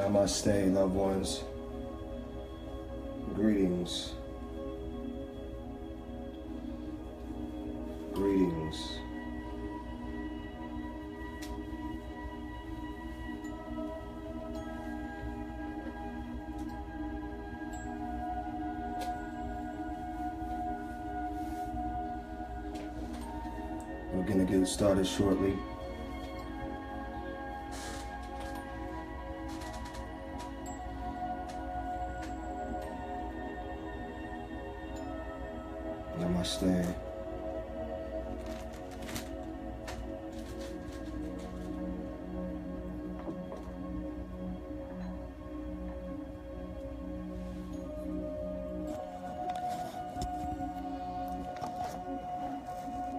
Namaste, loved ones. Greetings. Greetings. We're going to get started shortly. Namaste.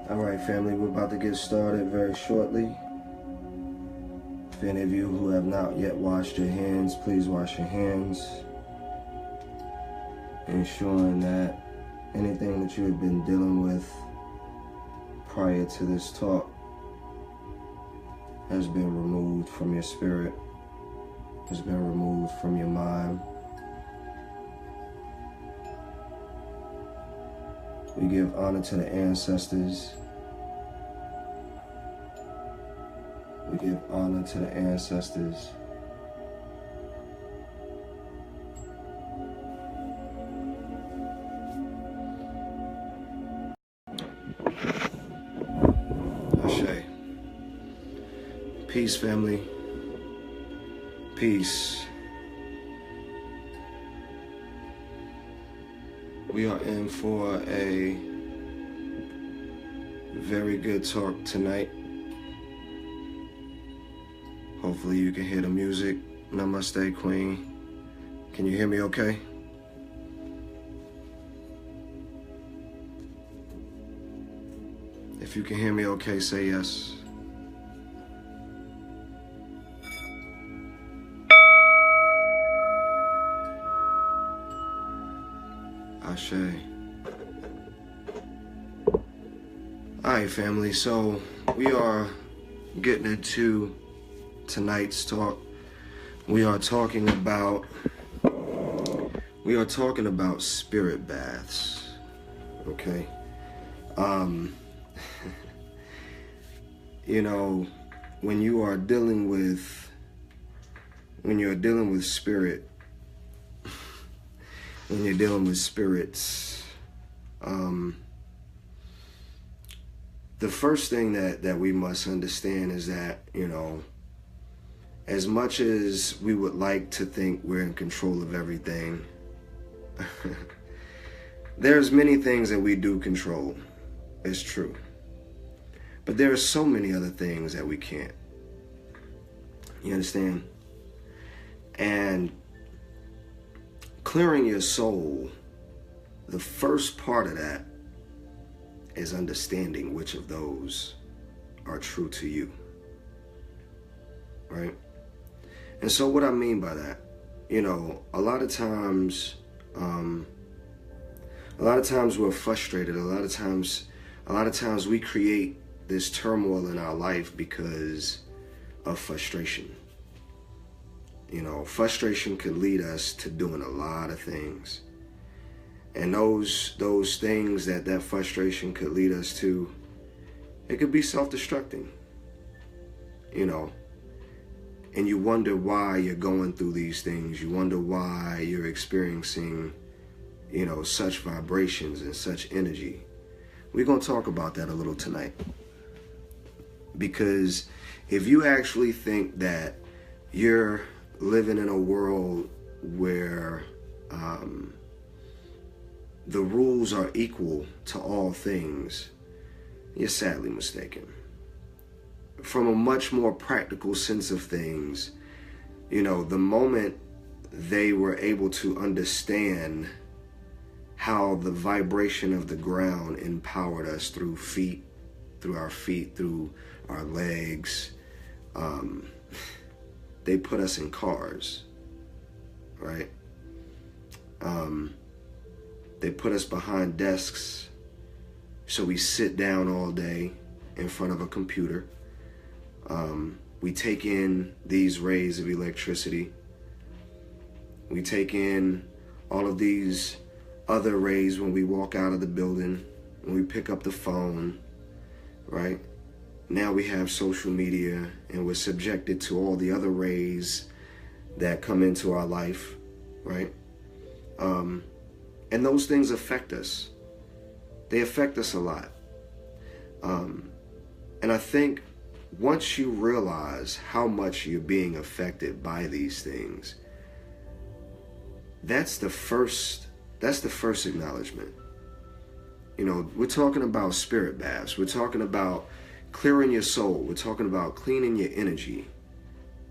All right, family, we're about to get started very shortly. If any of you who have not yet washed your hands, please wash your hands, ensuring that anything that you have been dealing with prior to this talk has been removed from your spirit, has been removed from your mind. We give honor to the ancestors. We give honor to the ancestors. Ashe. Peace, family. Peace. We are in for a very good talk tonight. Hopefully you can hear the music. Namaste, Queen. Can you hear me okay? If you can hear me okay, say yes. Ashe. Alright, family, so we are getting into tonight's talk. We are talking about spirit baths. Okay. You know, when you're dealing with spirit, when you're dealing with spirits, the first thing that we must understand is that, you know, as much as we would like to think we're in control of everything, there's many things that we do control. It's true. But there are so many other things that we can't. You understand? And clearing your soul, the first part of that is understanding which of those are true to you. Right? And so what I mean by that, you know, a lot of times we're frustrated. A lot of times we create this turmoil in our life because of frustration. You know, frustration could lead us to doing a lot of things. And those things that frustration could lead us to, it could be self-destructing. You know, and you wonder why you're going through these things. You wonder why you're experiencing, you know, such vibrations and such energy. We're going to talk about that a little tonight. Because if you actually think that you're living in a world where the rules are equal to all things, you're sadly mistaken. From a much more practical sense of things, you know, the moment they were able to understand how the vibration of the ground empowered us through our feet, through our legs, they put us in cars, right? They put us behind desks, so we sit down all day in front of a computer. We take in these rays of electricity We take in all of these other rays when we walk out of the building, when we pick up the phone, right? Now we have social media, and we're subjected to all the other rays that come into our life, right? And those things affect us. They affect us a lot. And I think once you realize how much you're being affected by these things, that's the first acknowledgement. You know, we're talking about spirit baths. We're talking about clearing your soul. We're talking about cleaning your energy,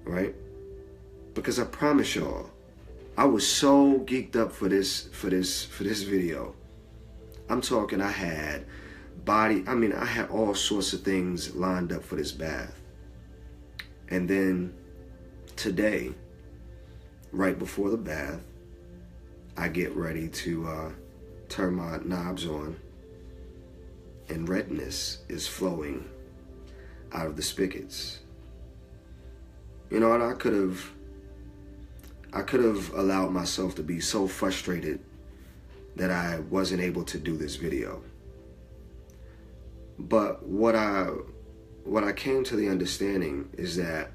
right? Because I promise y'all, I was so geeked up for this video. I'm talking, I had all sorts of things lined up for this bath. And then today, right before the bath, I get ready to turn my knobs on, and redness is flowing out of the spigots. You know, and I could have allowed myself to be so frustrated that I wasn't able to do this video. But what I came to the understanding is that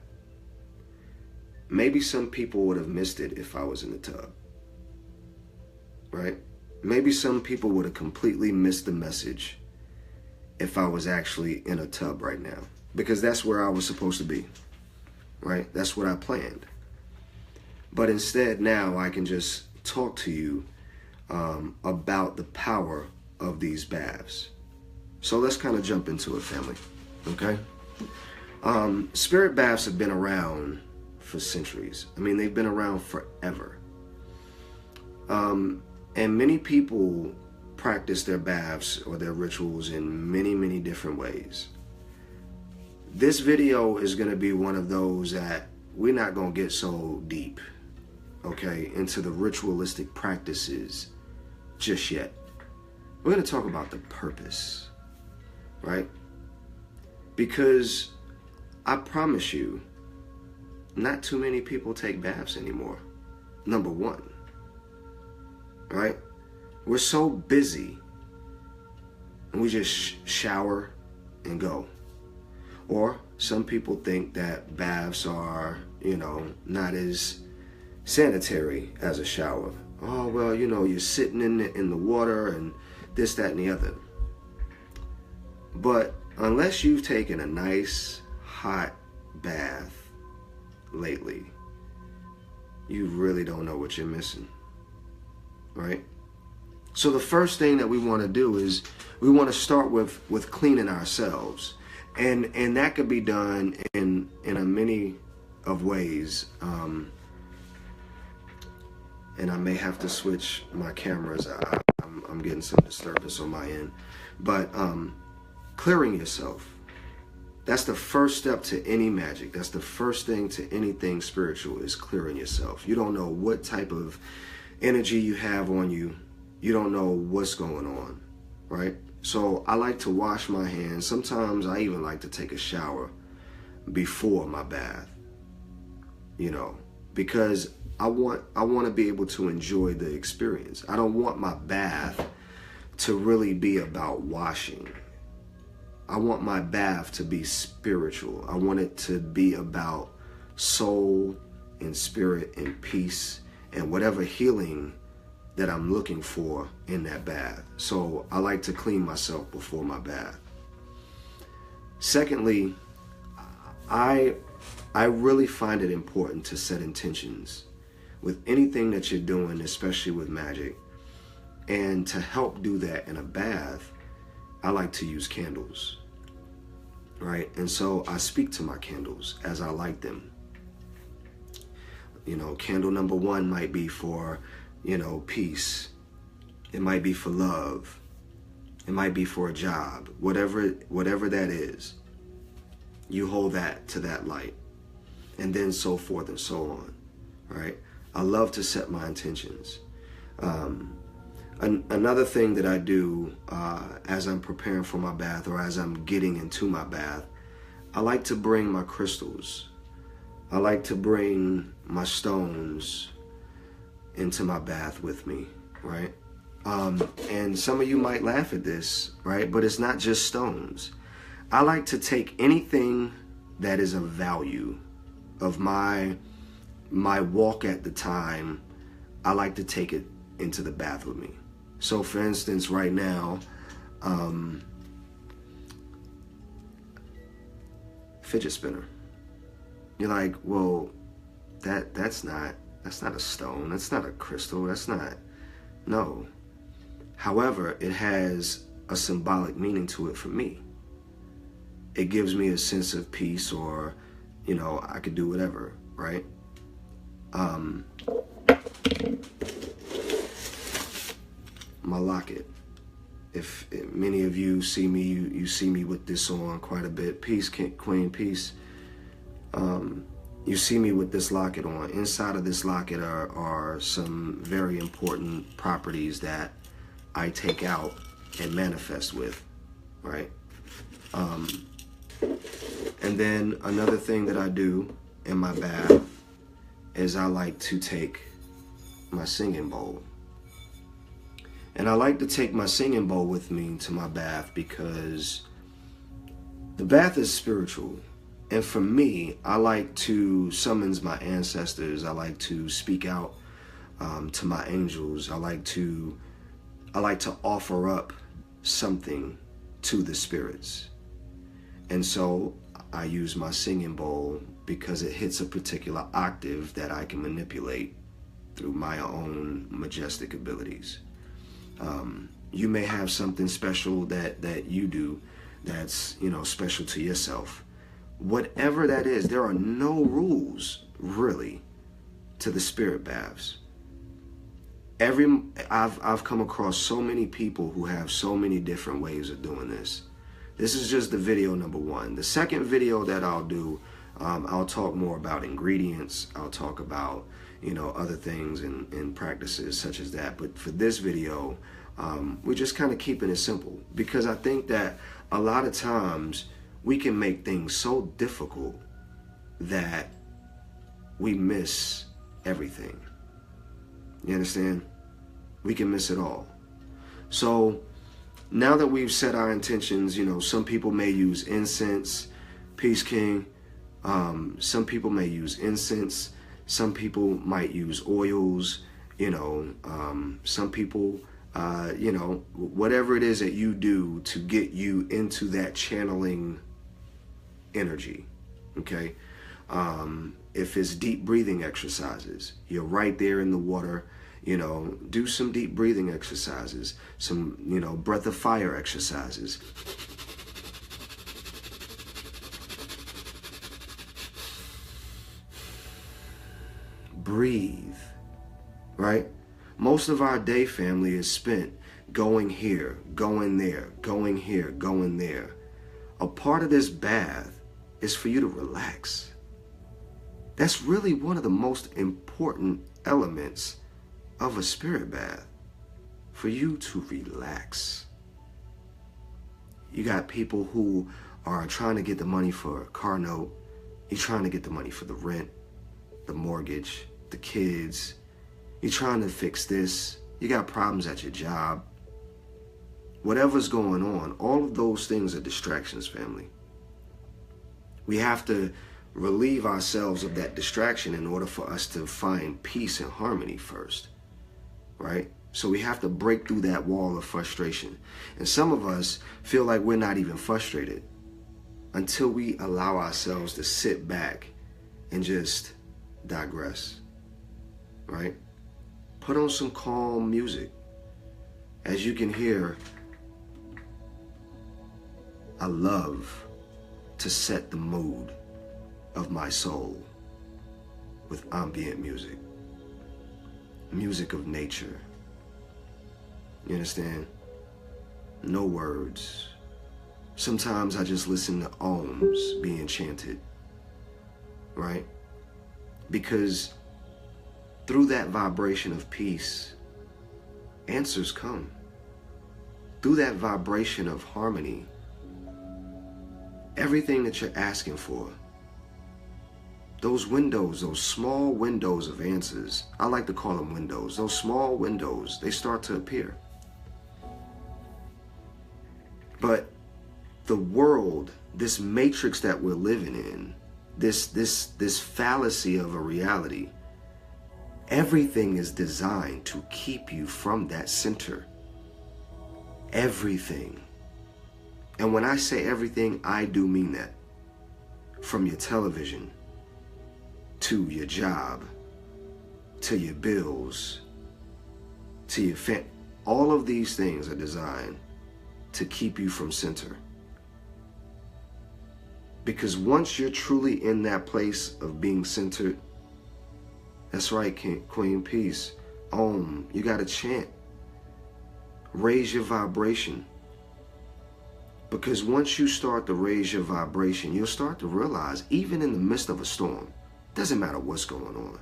maybe some people would have missed it if I was in the tub, right? Maybe some people would have completely missed the message if I was actually in a tub right now, because that's where I was supposed to be, right? That's what I planned. But instead, now I can just talk to you about the power of these baths. So let's kind of jump into it, family, okay? Spirit baths have been around for centuries. I mean, they've been around forever. And many people practice their baths or their rituals in many, many different ways. This video is going to be one of those that we're not going to get so deep, okay, into the ritualistic practices just yet. We're going to talk about the purpose, right? Because I promise you, not too many people take baths anymore. Number one, right? We're so busy and we just shower and go. Or some people think that baths are, you know, not as sanitary as a shower. Oh, well, you know, you're sitting in the water and this, that, and the other. But unless you've taken a nice hot bath lately, you really don't know what you're missing, right? So the first thing that we want to do is we want to start with cleaning ourselves, and that could be done in a many of ways. And I may have to switch my cameras. I'm getting some disturbance on my end, but clearing yourself. That's the first step to any magic. That's the first thing to anything spiritual, is clearing yourself. You don't know what type of energy you have on you. You don't know what's going on, right? So I like to wash my hands. Sometimes I even like to take a shower before my bath, you know, because I want to be able to enjoy the experience. I don't want my bath to really be about washing. I want my bath to be spiritual. I want it to be about soul and spirit and peace and whatever healing that I'm looking for in that bath. So I like to clean myself before my bath. Secondly, I really find it important to set intentions with anything that you're doing, especially with magic. And to help do that in a bath, I like to use candles, right? And so I speak to my candles as I light them. You know, candle number one might be for, you know, peace. It might be for love. It might be for a job. Whatever that is, you hold that to that light. And then so forth and so on, right? I love to set my intentions. Another thing that I do as I'm preparing for my bath, or as I'm getting into my bath, I like to bring my crystals. I like to bring my stones, into my bath with me, right? And some of you might laugh at this, right? But it's not just stones. I like to take anything that is of value of my walk at the time. I like to take it into the bath with me. So for instance, right now, fidget spinner. You're like, well, that's not a stone. That's not a crystal. That's not, no. However, it has a symbolic meaning to it for me. It gives me a sense of peace, or, you know, I could do whatever, right? My locket. If many of you see me, you see me with this on quite a bit. Peace, Queen, peace. You see me with this locket on. Inside of this locket are some very important properties that I take out and manifest with, right? And then another thing that I do in my bath is I like to take my singing bowl. And I like to take my singing bowl with me to my bath because the bath is spiritual. And for me, I like to summons my ancestors. I like to speak out to my angels. I like to offer up something to the spirits. And so I use my singing bowl because it hits a particular octave that I can manipulate through my own majestic abilities. You may have something special that you do that's, you know, special to yourself. Whatever that is, there are no rules really to the spirit baths. I've come across so many people who have so many different ways of doing this. This is just the video number one. The second video that I'll do, I'll talk more about ingredients. I'll talk about, you know, other things and practices such as that. But for this video, we're just kind of keeping it simple, because I think that a lot of times we can make things so difficult that we miss everything. You understand? We can miss it all. So now that we've set our intentions, you know, some people may use incense. Peace, King. Some people may use incense. Some people might use oils. You know, some people, you know, whatever it is that you do to get you into that channeling energy, okay? If it's deep breathing exercises, you're right there in the water, you know, do some deep breathing exercises, some, you know, breath of fire exercises. Breathe, right? Most of our day, family, is spent going here, going there, going here, going there. A part of this bath is for you to relax. That's really one of the most important elements of a spirit bath, for you to relax. You got people who are trying to get the money for a car note. You're trying to get the money for the rent, the mortgage, the kids. You're trying to fix this. You got problems at your job. Whatever's going on, all of those things are distractions, family. We have to relieve ourselves of that distraction in order for us to find peace and harmony first, right? So we have to break through that wall of frustration. And some of us feel like we're not even frustrated until we allow ourselves to sit back and just digress, right? Put on some calm music. As you can hear, I love to set the mood of my soul with ambient music, music of nature. You understand? No words. Sometimes I just listen to ohms being chanted, right? Because through that vibration of peace, answers come. Through that vibration of harmony, everything that you're asking for those windows, those small windows of answers, I like to call them windows, those small windows, they start to appear. But the world, this matrix that we're living in, this fallacy of a reality, everything is designed to keep you from that center. Everything. And when I say everything, I do mean that. From your television, to your job, to your bills, to your family. All of these things are designed to keep you from center. Because once you're truly in that place of being centered, that's right, Queen, peace, Om, you got to chant. Raise your vibration. Because once you start to raise your vibration, you'll start to realize, even in the midst of a storm, doesn't matter what's going on,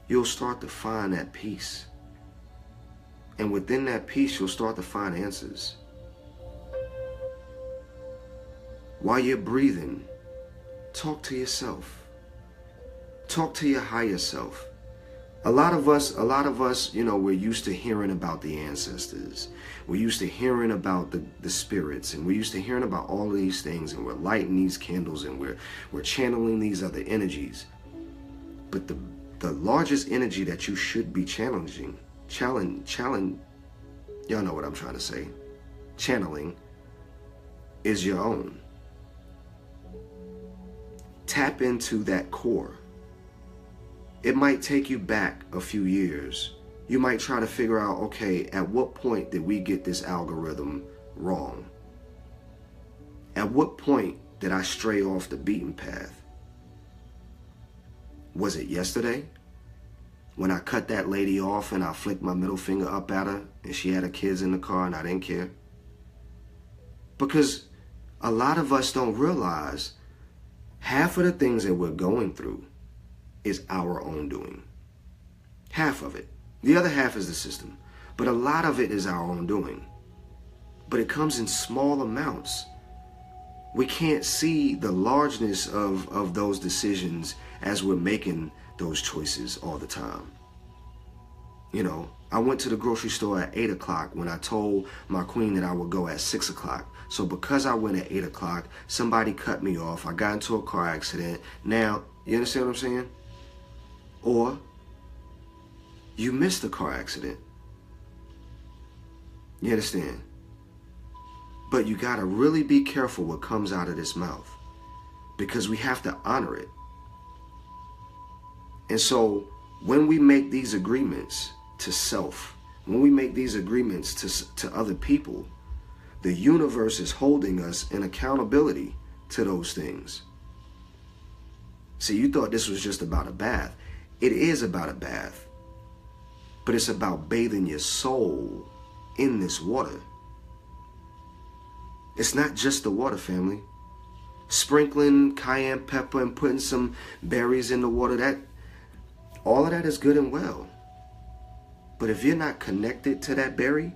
you'll start to find that peace. And within that peace, you'll start to find answers. While you're breathing, talk to yourself. Talk to your higher self. A lot of us, you know, we're used to hearing about the ancestors. We're used to hearing about the spirits, and we're used to hearing about all of these things, and we're lighting these candles, and we're channeling these other energies. But the largest energy that you should be channeling, y'all know what I'm trying to say, channeling, is your own. Tap into that core. It might take you back a few years. You might try to figure out, okay, at what point did we get this algorithm wrong? At what point did I stray off the beaten path? Was it yesterday? When I cut that lady off and I flicked my middle finger up at her and she had her kids in the car and I didn't care? Because a lot of us don't realize half of the things that we're going through is our own doing. Half of it. The other half is the system. But a lot of it is our own doing. But it comes in small amounts. We can't see the largeness of those decisions as we're making those choices all the time. You know, I went to the grocery store at 8 o'clock when I told my queen that I would go at 6 o'clock. So because I went at 8 o'clock, somebody cut me off. I got into a car accident. Now, you understand what I'm saying? Or you missed a car accident. You understand? But you got to really be careful what comes out of this mouth, because we have to honor it. And so when we make these agreements to self, when we make these agreements to other people, the universe is holding us in accountability to those things. See, you thought this was just about a bath. It is about a bath, but it's about bathing your soul in this water. It's not just the water, family. Sprinkling cayenne pepper and putting some berries in the water, all of that is good and well. But if you're not connected to that berry,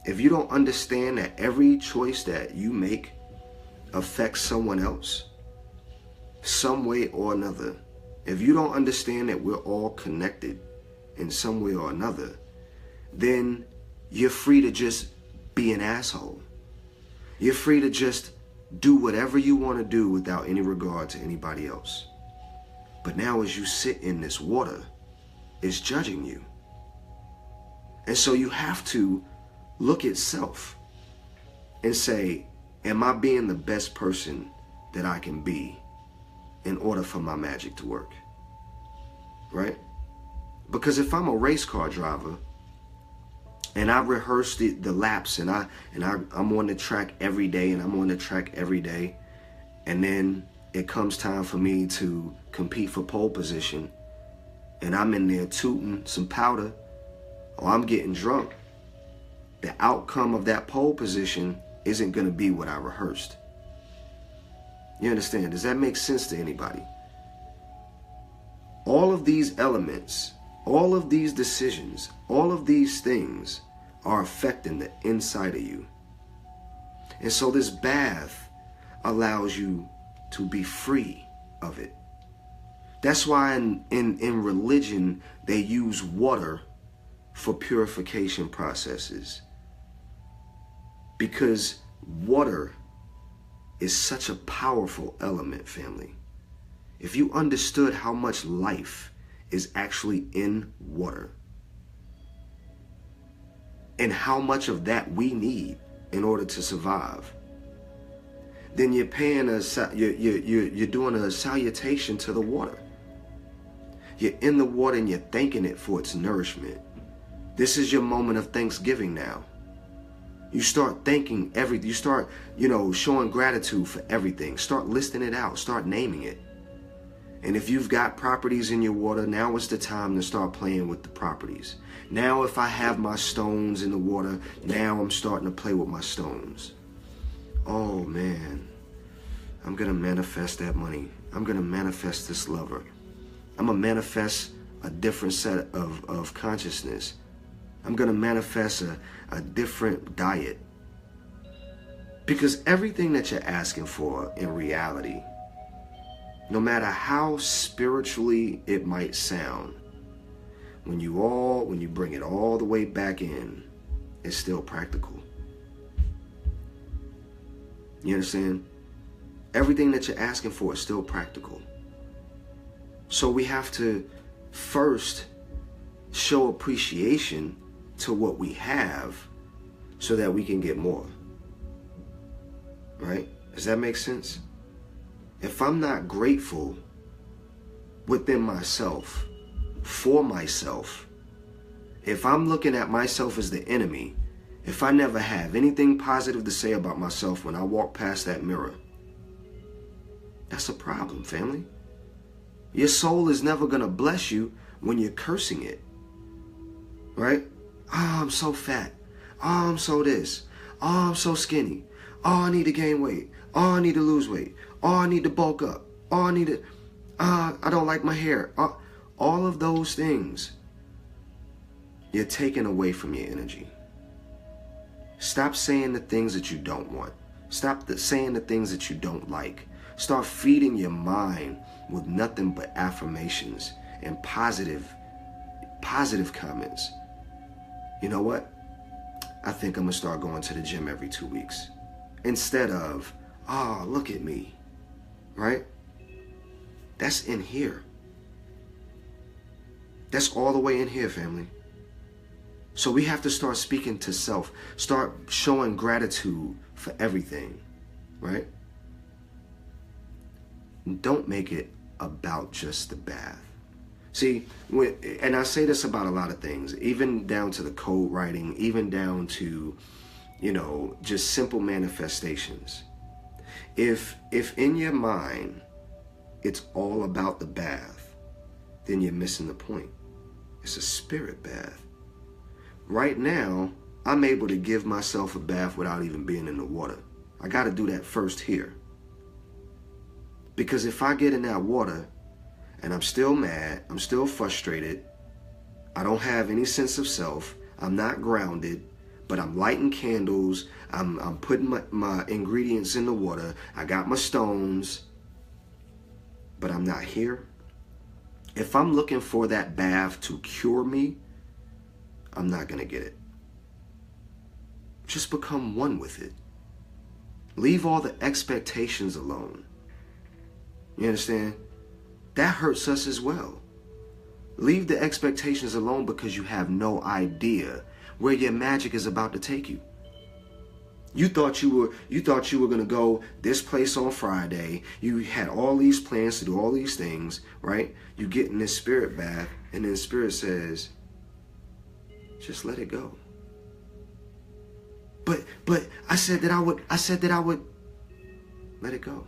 if you don't understand that every choice that you make affects someone else, some way or another, if you don't understand that we're all connected in some way or another, then you're free to just be an asshole. You're free to just do whatever you want to do without any regard to anybody else. But now as you sit in this water, it's judging you. And so you have to look at self and say, am I being the best person that I can be in order for my magic to work? Right? Because if I'm a race car driver and I rehearse the laps and I'm on the track every day and then it comes time for me to compete for pole position and I'm in there tooting some powder or I'm getting drunk, the outcome of that pole position isn't going to be what I rehearsed. You understand? Does that make sense to anybody? All of these elements, all of these decisions, all of these things are affecting the inside of you. And so this bath allows you to be free of it. That's why in religion, they use water for purification processes. Because water is such a powerful element, family. If you understood how much life is actually in water, and how much of that we need in order to survive, then you're paying you're doing a salutation to the water. You're in the water and you're thanking it for its nourishment. This is your moment of thanksgiving now. You start thanking everything. You start, showing gratitude for everything. Start listing it out. Start naming it. And if you've got properties in your water, now is the time to start playing with the properties. Now if I have my stones in the water, now I'm starting to play with my stones. Oh man, I'm going to manifest that money. I'm going to manifest this lover. I'm going to manifest a different set of consciousness. I'm going to manifest a different diet. Because everything that you're asking for in reality, no matter how spiritually it might sound, when you bring it all the way back in, it's still practical. You understand? Everything that you're asking for is still practical. So we have to first show appreciation to what we have so that we can get more. Right? Does that make sense? If I'm not grateful within myself, for myself, if I'm looking at myself as the enemy, if I never have anything positive to say about myself when I walk past that mirror, that's a problem, family. Your soul is never going to bless you when you're cursing it. Right? Oh, I'm so fat. Oh, I'm so this. Oh, I'm so skinny. Oh, I need to gain weight. Oh, I need to lose weight. Oh, I need to bulk up. Oh, I need to... I don't like my hair. All of those things, you're taking away from your energy. Stop saying the things that you don't want. Stop saying the things that you don't like. Start feeding your mind with nothing but affirmations and positive comments. You know what? I think I'm going to start going to the gym every 2 weeks. Instead of, oh, look at me. Right? That's in here. That's all the way in here, family. So we have to start speaking to self. Start showing gratitude for everything. Right? Don't make it about just the bath. See, and I say this about a lot of things, even down to the code writing, even down to, just simple manifestations. If in your mind, it's all about the bath, then you're missing the point. It's a spirit bath. Right now, I'm able to give myself a bath without even being in the water. I got to do that first here. Because if I get in that water and I'm still mad, I'm still frustrated, I don't have any sense of self, I'm not grounded, but I'm lighting candles, I'm putting my ingredients in the water, I got my stones, but I'm not here. If I'm looking for that bath to cure me, I'm not going to get it. Just become one with it. Leave all the expectations alone. You understand? That hurts us as well. Leave the expectations alone because you have no idea where your magic is about to take you. You thought you were going to go this place on Friday. You had all these plans to do all these things, right? You get in this spirit bath and then spirit says, just let it go. But I said that I would let it go.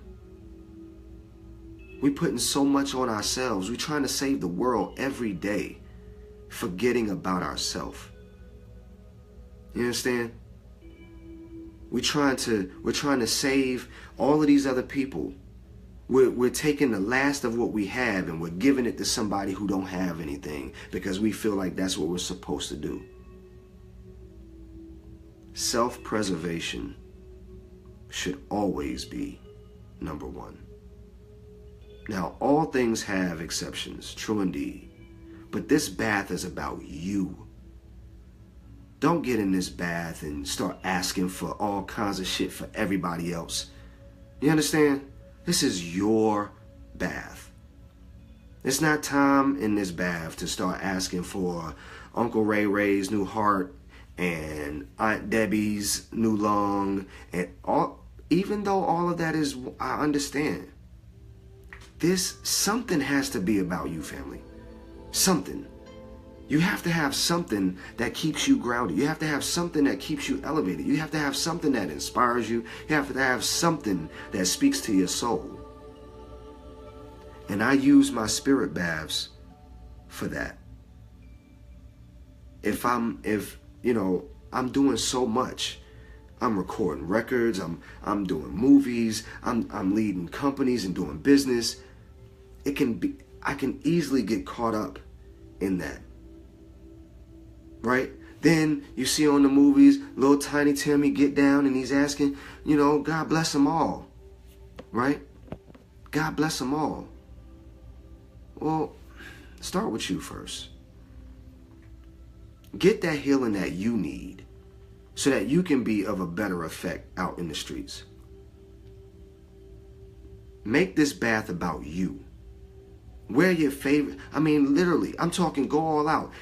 We're putting so much on ourselves. We're trying to save the world every day, forgetting about ourselves. You understand? We're trying to save all of these other people. We're taking the last of what we have and we're giving it to somebody who don't have anything because we feel like that's what we're supposed to do. Self-preservation should always be number one. Now, all things have exceptions, true indeed. But this bath is about you. Don't get in this bath and start asking for all kinds of shit for everybody else. You understand? This is your bath. It's not time in this bath to start asking for Uncle Ray Ray's new heart and Aunt Debbie's new lung and all. Even though all of that is, I understand. Something has to be about you, family. Something. You have to have something that keeps you grounded. You have to have something that keeps you elevated. You have to have something that inspires you. You have to have something that speaks to your soul. And I use my spirit baths for that. I'm doing so much. I'm recording records. I'm doing movies. I'm leading companies and doing business. I can easily get caught up in that. Right? Then you see on the movies, little tiny Timmy get down and he's asking, God bless them all. Right? God bless them all. Well, start with you first. Get that healing that you need so that you can be of a better effect out in the streets. Make this bath about you. Wear your favorite. Literally, I'm talking go all out.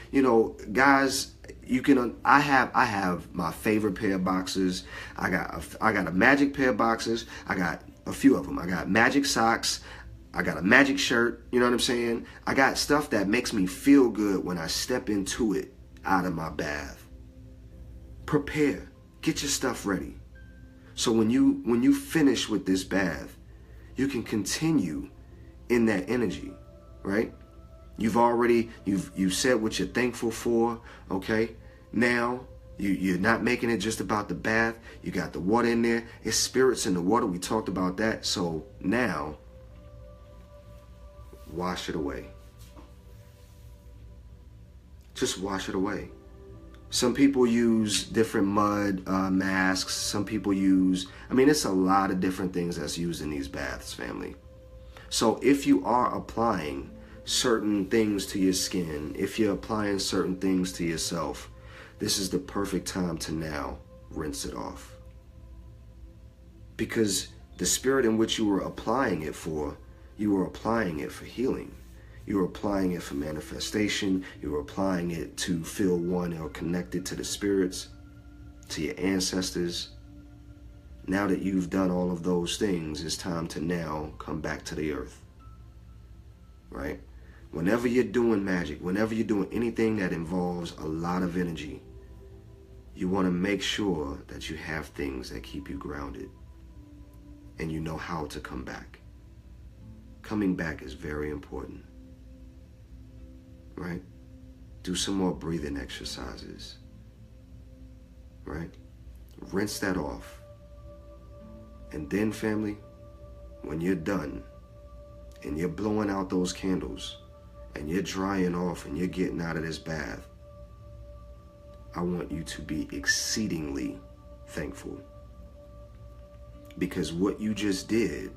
Guys, you can. I have my favorite pair of boxers. I got a magic pair of boxers. I got a few of them. I got magic socks. I got a magic shirt. You know what I'm saying? I got stuff that makes me feel good when I step into it out of my bath. Prepare. Get your stuff ready. So when you finish with this bath, you can continue in that energy. Right? You've said what you're thankful for, okay? Now, you're not making it just about the bath. You got the water in there. It's spirits in the water. We talked about that. So now, wash it away. Just wash it away. Some people use different mud masks. Some people use, it's a lot of different things that's used in these baths, family. So if you are applying certain things to your skin, if you're applying certain things to yourself, this is the perfect time to now rinse it off. Because the spirit in which you were applying it for, you were applying it for healing. You were applying it for manifestation. You were applying it to feel one or connected to the spirits, to your ancestors. Now that you've done all of those things, it's time to now come back to the earth. Right? Whenever you're doing magic, whenever you're doing anything that involves a lot of energy, you want to make sure that you have things that keep you grounded and you know how to come back. Coming back is very important. Right? Do some more breathing exercises. Right? Rinse that off. And then, family, when you're done and you're blowing out those candles and you're drying off and you're getting out of this bath, I want you to be exceedingly thankful. Because what you just did,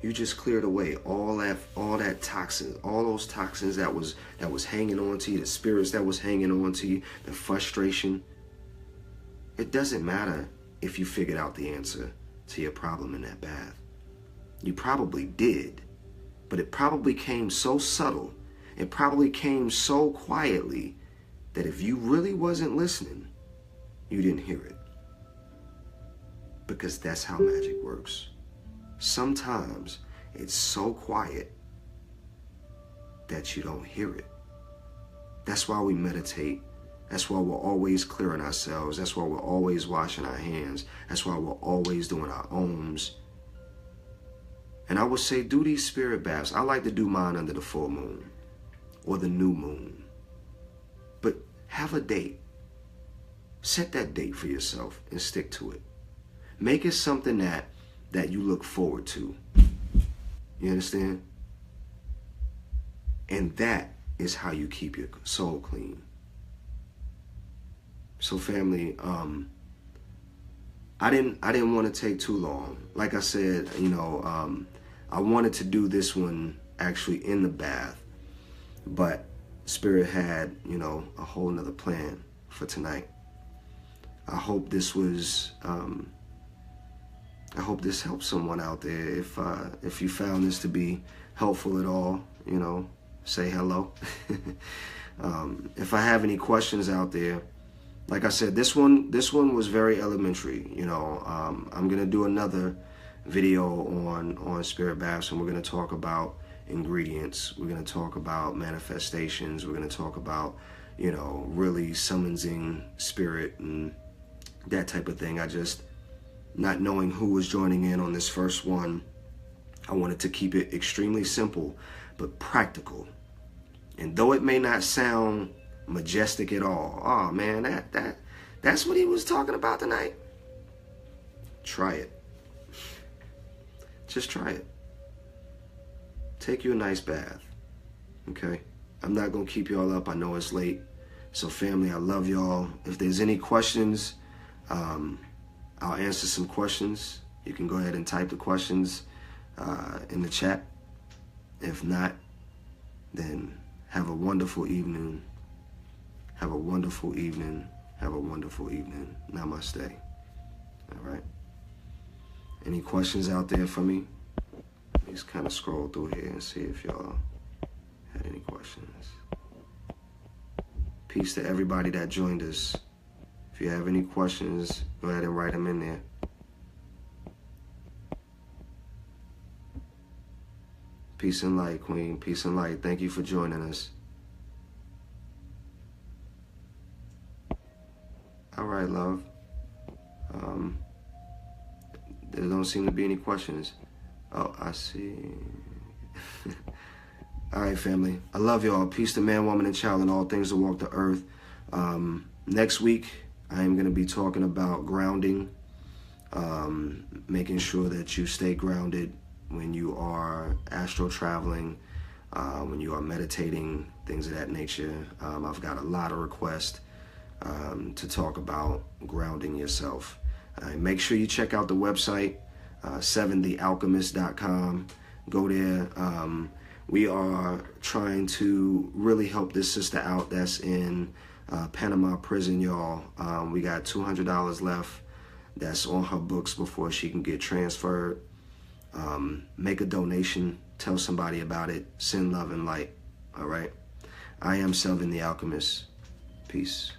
you just cleared away all that toxin, all those toxins that was hanging on to you, the spirits that was hanging on to you, the frustration. It doesn't matter if you figured out the answer to your problem in that bath. You probably did, but it probably came so subtle, it probably came so quietly that if you really wasn't listening, you didn't hear it. Because that's how magic works. Sometimes it's so quiet that you don't hear it. That's why we meditate. That's why we're always clearing ourselves. That's why we're always washing our hands. That's why we're always doing our ohms. And I would say do these spirit baths. I like to do mine under the full moon or the new moon. But have a date. Set that date for yourself and stick to it. Make it something that you look forward to. You understand? And that is how you keep your soul clean. So family, I didn't want to take too long. Like I said, I wanted to do this one actually in the bath, but Spirit had, you know, a whole nother plan for tonight. I hope this was, I hope this helps someone out there. If you found this to be helpful at all, you know, say hello. If I have any questions out there, like I said, this one was very elementary. You know, I'm gonna do another video on spirit baths, and we're gonna talk about ingredients. We're gonna talk about manifestations. We're gonna talk about, you know, really summoning spirit and that type of thing. I just, not knowing who was joining in on this first one, I wanted to keep it extremely simple but practical. And though it may not sound majestic at all, oh man, that's what he was talking about tonight. Try it. Just try it. Take you a nice bath. Okay? I'm not gonna keep y'all up. I know it's late. So family, I love y'all. If there's any questions, I'll answer some questions. You can go ahead and type the questions in the chat. If not, then have a wonderful evening. Have a wonderful evening. Have a wonderful evening. Namaste. All right. Any questions out there for me? Let me just kind of scroll through here and see if y'all had any questions. Peace to everybody that joined us. If you have any questions, go ahead and write them in there. Peace and light, Queen. Peace and light. Thank you for joining us. All right, love. There don't seem to be any questions. Oh, I see. All right, family. I love y'all. Peace to man, woman, and child, and all things that walk the earth. Next week, I am going to be talking about grounding, making sure that you stay grounded when you are astral traveling, when you are meditating, things of that nature. I've got a lot of requests to talk about grounding yourself. Make sure you check out the website, 7thealchemist.com. Go there. We are trying to really help this sister out that's in Panama prison, y'all. We got $200 left that's on her books before she can get transferred. Make a donation. Tell somebody about it. Send love and light. All right. I am Selvin the Alchemist. Peace.